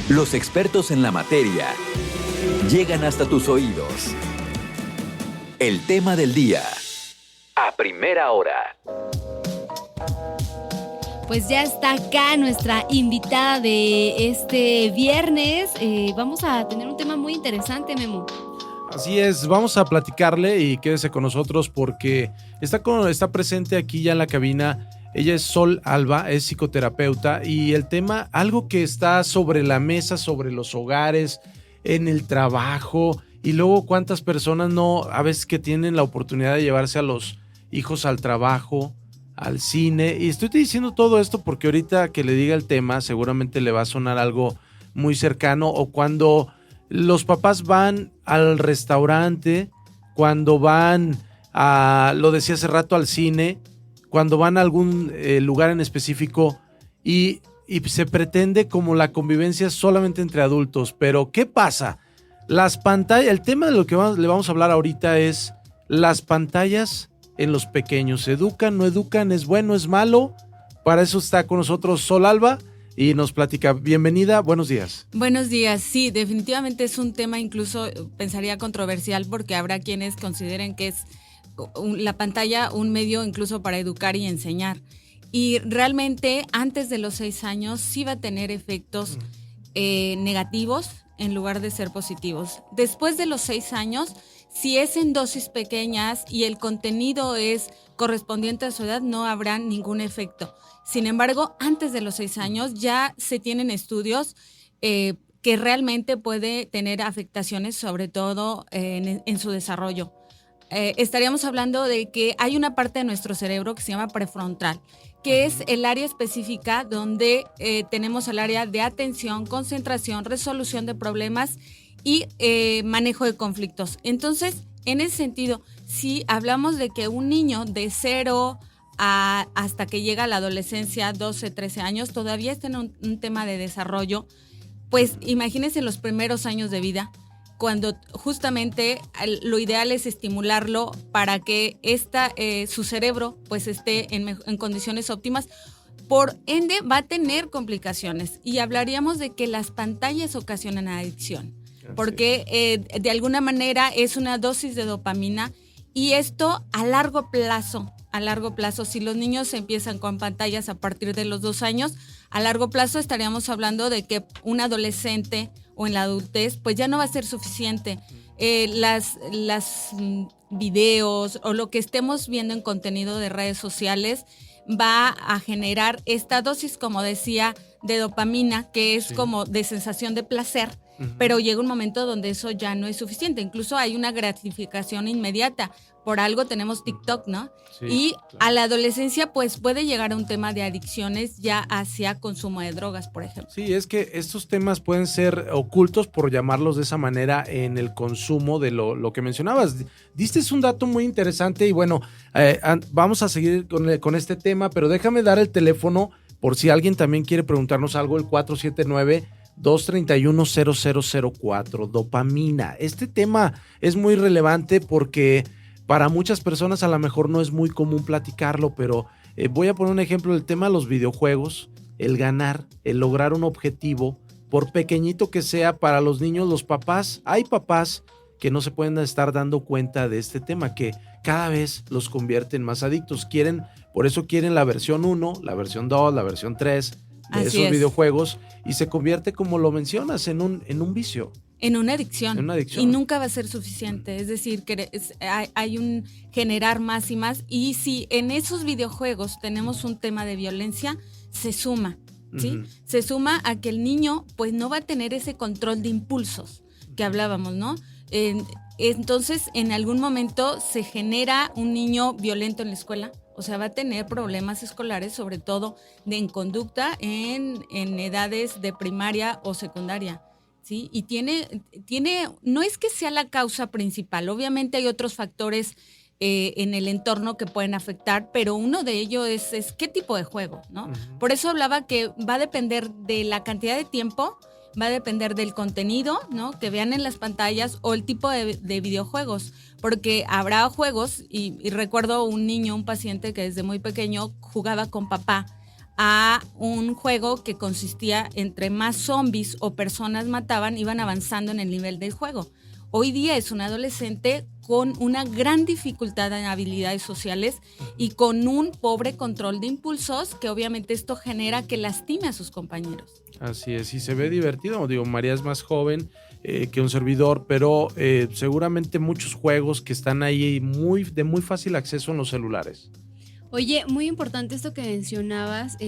Los expertos en la materia llegan hasta tus oídos. El tema del día, a primera hora. Pues ya está acá nuestra invitada de este viernes. Vamos a tener un tema muy interesante, Memo. Así es, vamos a platicarle y quédese con nosotros porque está presente aquí ya en la cabina. Ella es Sol Alba, es psicoterapeuta, y el tema, algo que está sobre la mesa, sobre los hogares, en el trabajo, y luego cuántas personas a veces que tienen la oportunidad de llevarse a los hijos al trabajo, al cine. Y estoy diciendo todo esto porque ahorita que le diga el tema seguramente le va a sonar algo muy cercano, o cuando los papás van al restaurante, cuando van lo decía hace rato, al cine, cuando van a algún lugar en específico y se pretende como la convivencia solamente entre adultos. Pero ¿qué pasa? Las pantallas, el tema de lo que le vamos a hablar ahorita es las pantallas en los pequeños. ¿Educan, no educan? ¿Es bueno, es malo? Para eso está con nosotros Sol Alba y nos platica. Bienvenida, buenos días. Buenos días, sí, definitivamente es un tema incluso, pensaría, controversial, porque habrá quienes consideren que es la pantalla un medio incluso para educar y enseñar. Y realmente antes de los 6 años sí va a tener efectos negativos en lugar de ser positivos. Después de los 6 años, si es en dosis pequeñas y el contenido es correspondiente a su edad, no habrá ningún efecto. Sin embargo, antes de los 6 años ya se tienen estudios que realmente puede tener afectaciones, sobre todo en su desarrollo. Estaríamos hablando de que hay una parte de nuestro cerebro que se llama prefrontal, que es el área específica donde tenemos el área de atención, concentración, resolución de problemas y manejo de conflictos. Entonces, en ese sentido, si hablamos de que un niño de 0 hasta que llega a la adolescencia, 12, 13 años, todavía está en un tema de desarrollo, pues imagínense los primeros años de vida, cuando justamente lo ideal es estimularlo para que su cerebro pues esté en condiciones óptimas. Por ende va a tener complicaciones, y hablaríamos de que las pantallas ocasionan adicción, porque de alguna manera es una dosis de dopamina, y esto a largo plazo, si los niños empiezan con pantallas a partir de los 2 años, a largo plazo estaríamos hablando de que un adolescente o en la adultez pues ya no va a ser suficiente. Las videos o lo que estemos viendo en contenido de redes sociales va a generar esta dosis, como decía, de dopamina, que es como de sensación de placer. Pero llega un momento donde eso ya no es suficiente. Incluso hay una gratificación inmediata. Por algo tenemos TikTok, ¿no? Sí, y claro, a la adolescencia pues puede llegar a un tema de adicciones ya hacia consumo de drogas, por ejemplo. Sí, es que estos temas pueden ser ocultos, por llamarlos de esa manera, en el consumo de lo que mencionabas. Diste un dato muy interesante y bueno, vamos a seguir con este tema, pero déjame dar el teléfono por si alguien también quiere preguntarnos algo, el 479-231-0004, dopamina. Este tema es muy relevante porque para muchas personas a lo mejor no es muy común platicarlo, pero voy a poner un ejemplo del tema de los videojuegos, el ganar, el lograr un objetivo, por pequeñito que sea para los niños, los papás. Hay papás que no se pueden estar dando cuenta de este tema, que cada vez los convierten más adictos. Por eso quieren la versión 1, la versión 2, la versión 3 de esos videojuegos, y se convierte, como lo mencionas, en un vicio. En una adicción. Y nunca va a ser suficiente. Es decir, que hay un generar más y más. Y si en esos videojuegos tenemos un tema de violencia, se suma, ¿sí? Se suma a que el niño pues no va a tener ese control de impulsos que hablábamos, ¿no? Entonces, en algún momento se genera un niño violento en la escuela. O sea, va a tener problemas escolares, sobre todo en conducta en edades de primaria o secundaria. ¿Sí? Y no es que sea la causa principal, obviamente hay otros factores en el entorno que pueden afectar, pero uno de ellos es qué tipo de juego, ¿no? Por eso hablaba que va a depender de la cantidad de tiempo, va a depender del contenido, ¿no?, que vean en las pantallas, o el tipo de videojuegos, porque habrá juegos, y recuerdo un paciente que desde muy pequeño jugaba con papá a un juego que consistía entre más zombies o personas mataban, iban avanzando en el nivel del juego. Hoy día es un adolescente con una gran dificultad en habilidades sociales y con un pobre control de impulsos, que obviamente esto genera que lastime a sus compañeros. Así es, y se ve divertido. Digo, María es más joven que un servidor, pero seguramente muchos juegos que están ahí de muy fácil acceso en los celulares. Oye, muy importante esto que mencionabas,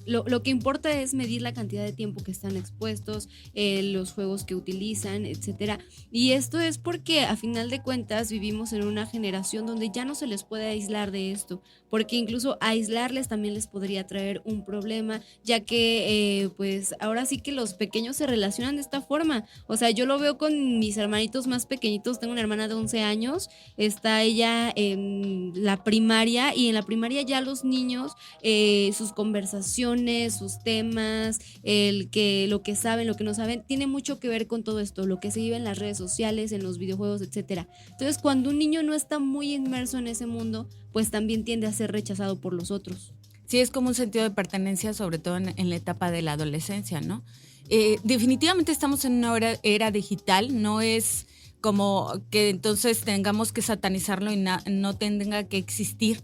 lo que importa es medir la cantidad de tiempo que están expuestos, los juegos que utilizan, etcétera. Y esto es porque a final de cuentas vivimos en una generación donde ya no se les puede aislar de esto, porque incluso aislarles también les podría traer un problema, ya que pues ahora sí que los pequeños se relacionan de esta forma. O sea, yo lo veo con mis hermanitos más pequeñitos. Tengo una hermana de 11 años, está ella en la primaria, y en la primaria ya los niños, sus conversaciones, sus temas, lo que saben, lo que no saben, tiene mucho que ver con todo esto, lo que se vive en las redes sociales, en los videojuegos, etcétera. Entonces, cuando un niño no está muy inmerso en ese mundo, pues también tiende a ser rechazado por los otros. Sí, es como un sentido de pertenencia, sobre todo en la etapa de la adolescencia, ¿no? Definitivamente estamos en una era digital, no es como que entonces tengamos que satanizarlo y no tenga que existir.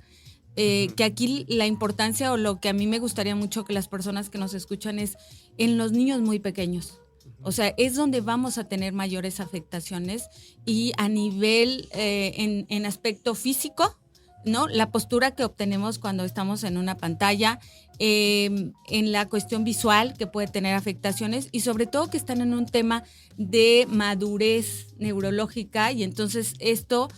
Que aquí la importancia, o lo que a mí me gustaría mucho que las personas que nos escuchan, es en los niños muy pequeños. O sea, es donde vamos a tener mayores afectaciones, y a nivel, en aspecto físico, ¿no? La postura que obtenemos cuando estamos en una pantalla, en la cuestión visual, que puede tener afectaciones, y sobre todo que están en un tema de madurez neurológica, y entonces esto,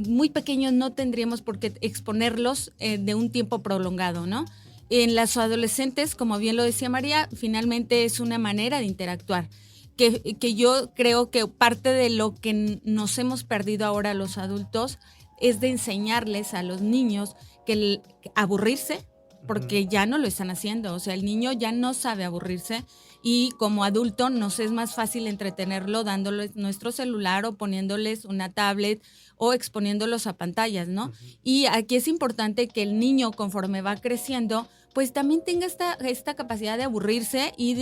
muy pequeños, no tendríamos por qué exponerlos de un tiempo prolongado, ¿no? En las adolescentes, como bien lo decía María, finalmente es una manera de interactuar, que yo creo que parte de lo que nos hemos perdido ahora los adultos es de enseñarles a los niños que aburrirse, porque ya no lo están haciendo. O sea, el niño ya no sabe aburrirse, y como adulto nos es más fácil entretenerlo dándoles nuestro celular o poniéndoles una tablet o exponiéndolos a pantallas, ¿no? Y aquí es importante que el niño, conforme va creciendo, pues también tenga esta capacidad de aburrirse, y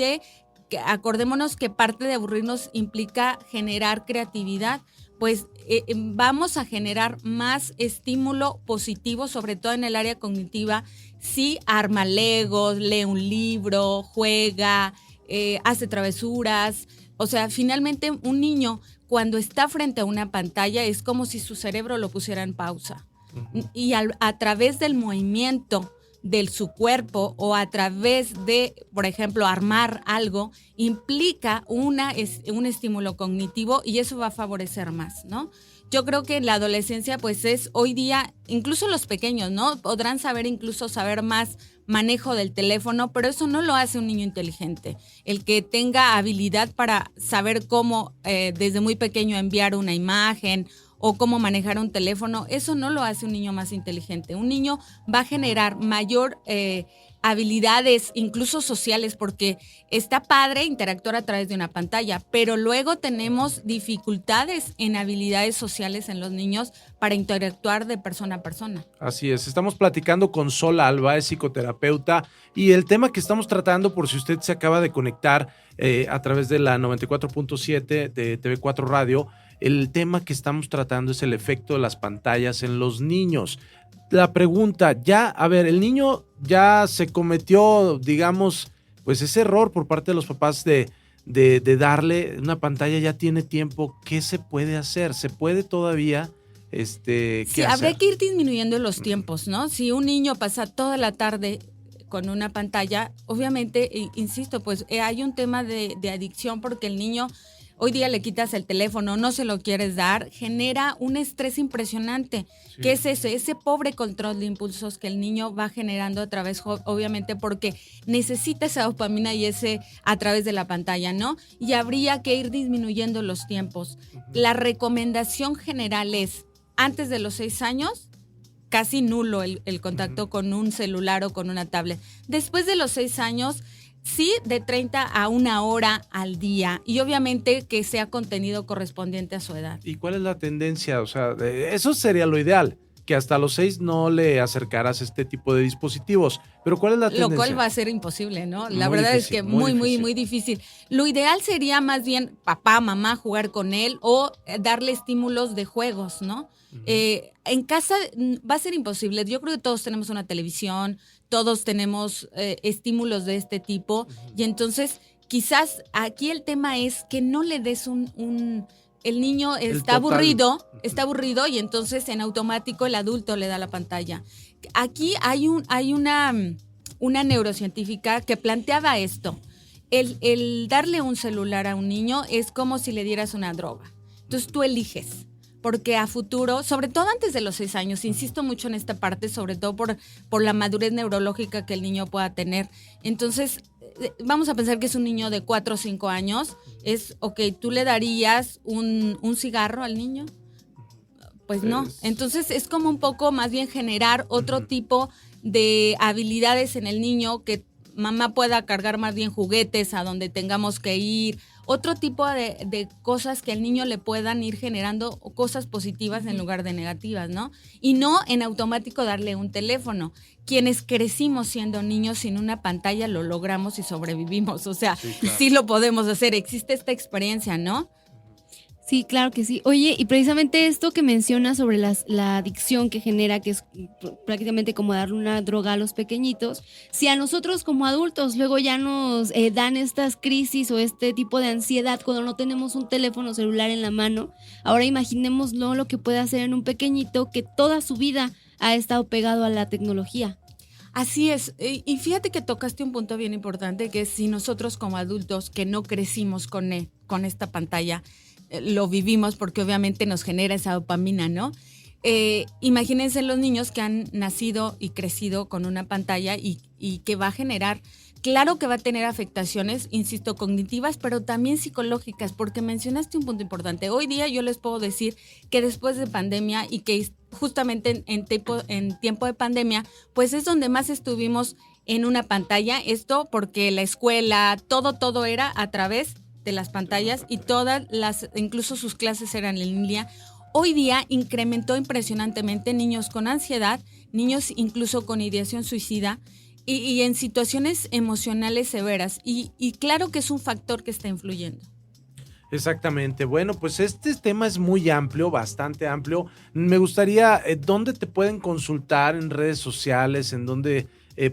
acordémonos que parte de aburrirnos implica generar creatividad. Pues vamos a generar más estímulo positivo, sobre todo en el área cognitiva, si arma legos, lee un libro, juega, hace travesuras. O sea, finalmente un niño, cuando está frente a una pantalla, es como si su cerebro lo pusiera en pausa. Y a través del movimiento de su cuerpo, o a través de, por ejemplo, armar algo, implica un estímulo cognitivo, y eso va a favorecer más, ¿no? Yo creo que en la adolescencia, pues es hoy día, incluso los pequeños, ¿no? Podrán saber más manejo del teléfono, pero eso no lo hace un niño inteligente. El que tenga habilidad para saber cómo desde muy pequeño enviar una imagen o cómo manejar un teléfono, eso no lo hace un niño más inteligente. Un niño va a generar mayor habilidades, incluso sociales, porque está padre interactuar a través de una pantalla, pero luego tenemos dificultades en habilidades sociales en los niños para interactuar de persona a persona. Así es, estamos platicando con Sol Alba, es psicoterapeuta, y el tema que estamos tratando, por si usted se acaba de conectar a través de la 94.7 de TV4 Radio, el tema que estamos tratando es el efecto de las pantallas en los niños. La pregunta, el niño ya se cometió, digamos, pues ese error por parte de los papás de darle una pantalla, ya tiene tiempo. ¿Qué se puede hacer? ¿Se puede todavía? Sí, habría que ir disminuyendo los tiempos, ¿no? Si un niño pasa toda la tarde con una pantalla, obviamente, insisto, pues hay un tema de adicción, porque el niño, hoy día le quitas el teléfono, no se lo quieres dar, genera un estrés impresionante. Sí. ¿Qué es eso? Ese pobre control de impulsos que el niño va generando a través, obviamente, porque necesita esa dopamina y ese a través de la pantalla, ¿no? Y habría que ir disminuyendo los tiempos. La recomendación general es, antes de los 6 años, casi nulo el contacto con un celular o con una tablet. Después de los 6 años, sí, de 30 a 1 hora al día, y obviamente que sea contenido correspondiente a su edad. ¿Y cuál es la tendencia? O sea, eso sería lo ideal, que hasta los 6 no le acercaras este tipo de dispositivos. Pero ¿cuál es la tendencia? Lo cual va a ser imposible, ¿no? La Muy verdad difícil, es que muy muy difícil. Lo ideal sería más bien papá, mamá, jugar con él o darle estímulos de juegos, ¿no? En casa va a ser imposible. Yo creo que todos tenemos una televisión, todos tenemos estímulos de este tipo y entonces quizás aquí el tema es que no le des el niño está aburrido y entonces en automático el adulto le da la pantalla. Aquí hay una neurocientífica que planteaba esto. El darle un celular a un niño es como si le dieras una droga. Entonces tú eliges. Porque a futuro, sobre todo antes de los 6 años, insisto mucho en esta parte, sobre todo por la madurez neurológica que el niño pueda tener. Entonces, vamos a pensar que es un niño de 4 o 5 años. ¿Tú le darías un cigarro al niño? Pues no. Entonces, es como un poco más bien generar otro tipo de habilidades en el niño, que mamá pueda cargar más bien juguetes a donde tengamos que ir, otro tipo de cosas que al niño le puedan ir generando cosas positivas en lugar de negativas, ¿no? Y no en automático darle un teléfono. Quienes crecimos siendo niños sin una pantalla lo logramos y sobrevivimos, o sea, sí lo podemos hacer, existe esta experiencia, ¿no? Sí, claro que sí. Oye, y precisamente esto que mencionas sobre la adicción que genera, que es prácticamente como darle una droga a los pequeñitos, si a nosotros como adultos luego ya nos dan estas crisis o este tipo de ansiedad cuando no tenemos un teléfono celular en la mano, ahora imaginémoslo lo que puede hacer en un pequeñito que toda su vida ha estado pegado a la tecnología. Así es, y fíjate que tocaste un punto bien importante, que es si nosotros como adultos que no crecimos con esta pantalla, lo vivimos porque obviamente nos genera esa dopamina, ¿no? Imagínense los niños que han nacido y crecido con una pantalla y que va a generar, claro que va a tener afectaciones, insisto, cognitivas, pero también psicológicas, porque mencionaste un punto importante. Hoy día yo les puedo decir que después de pandemia y que justamente en tiempo de pandemia, pues es donde más estuvimos en una pantalla, esto porque la escuela, todo era a través de las pantallas y incluso sus clases eran en línea. Hoy día incrementó impresionantemente niños con ansiedad, niños incluso con ideación suicida y en situaciones emocionales severas. Y claro que es un factor que está influyendo. Exactamente. Bueno, pues este tema es muy amplio, bastante amplio. Me gustaría, ¿dónde te pueden consultar en redes sociales? ¿En dónde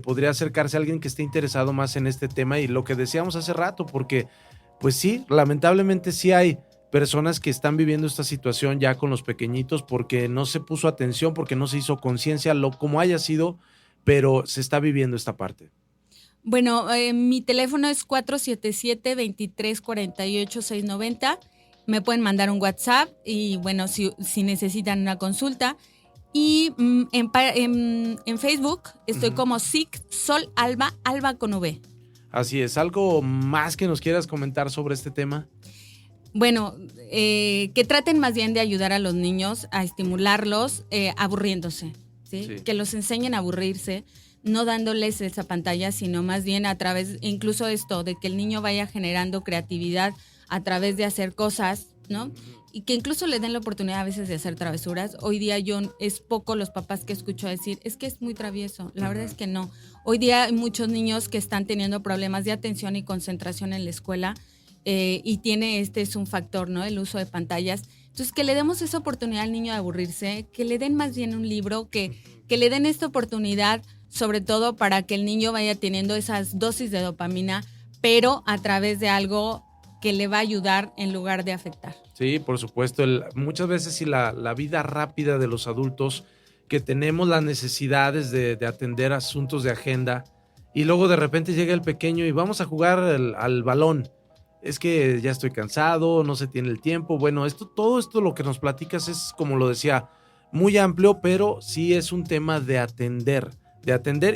podría acercarse alguien que esté interesado más en este tema? Y lo que decíamos hace rato, porque pues sí, lamentablemente sí hay personas que están viviendo esta situación ya con los pequeñitos porque no se puso atención, porque no se hizo conciencia, como haya sido, pero se está viviendo esta parte. Bueno, mi teléfono es 477-2348-690. Me pueden mandar un WhatsApp y bueno, si necesitan una consulta. Y en Facebook estoy como SIC Sol Alba, Alba con V. Así es. ¿Algo más que nos quieras comentar sobre este tema? Bueno, que traten más bien de ayudar a los niños, a estimularlos aburriéndose, ¿sí? Que los enseñen a aburrirse, no dándoles esa pantalla, sino más bien a través, incluso esto, de que el niño vaya generando creatividad a través de hacer cosas, ¿no? Y que incluso le den la oportunidad a veces de hacer travesuras. Hoy día es poco los papás que escucho decir, es que es muy travieso. La verdad es que no. Hoy día hay muchos niños que están teniendo problemas de atención y concentración en la escuela y este es un factor, ¿no? El uso de pantallas. Entonces, que le demos esa oportunidad al niño de aburrirse, que le den más bien un libro, que le den esta oportunidad, sobre todo para que el niño vaya teniendo esas dosis de dopamina, pero a través de algo que le va a ayudar en lugar de afectar. Sí, por supuesto. Muchas veces sí, la vida rápida de los adultos, que tenemos las necesidades de atender asuntos de agenda y luego de repente llega el pequeño y vamos a jugar al balón. Es que ya estoy cansado, no se tiene el tiempo. Bueno, todo esto lo que nos platicas es, como lo decía, muy amplio, pero sí es un tema de atender.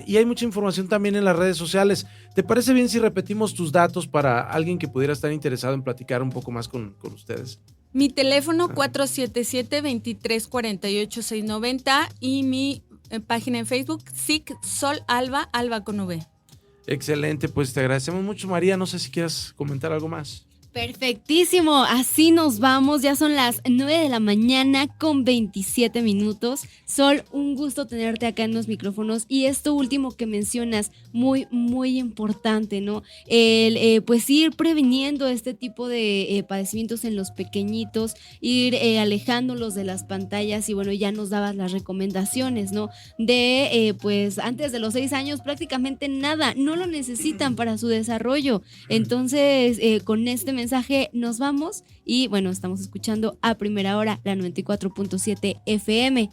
Y hay mucha información también en las redes sociales. ¿Te parece bien si repetimos tus datos para alguien que pudiera estar interesado en platicar un poco más con ustedes? Mi teléfono 477-2348-690 y mi página en Facebook, SIC Sol Alba, Alba con V. Excelente, pues te agradecemos mucho, María. No sé si quieras comentar algo más. Perfectísimo, así nos vamos, ya son las 9 de la mañana con 27 minutos. Sol, un gusto tenerte acá en los micrófonos y esto último que mencionas, muy, muy importante, ¿no? Pues ir previniendo este tipo de padecimientos en los pequeñitos, ir alejándolos de las pantallas y bueno, ya nos dabas las recomendaciones, ¿no? De pues antes de los 6 años prácticamente nada, no lo necesitan para su desarrollo. Entonces, con este mensaje nos vamos y bueno, estamos escuchando a primera hora la 94.7 FM.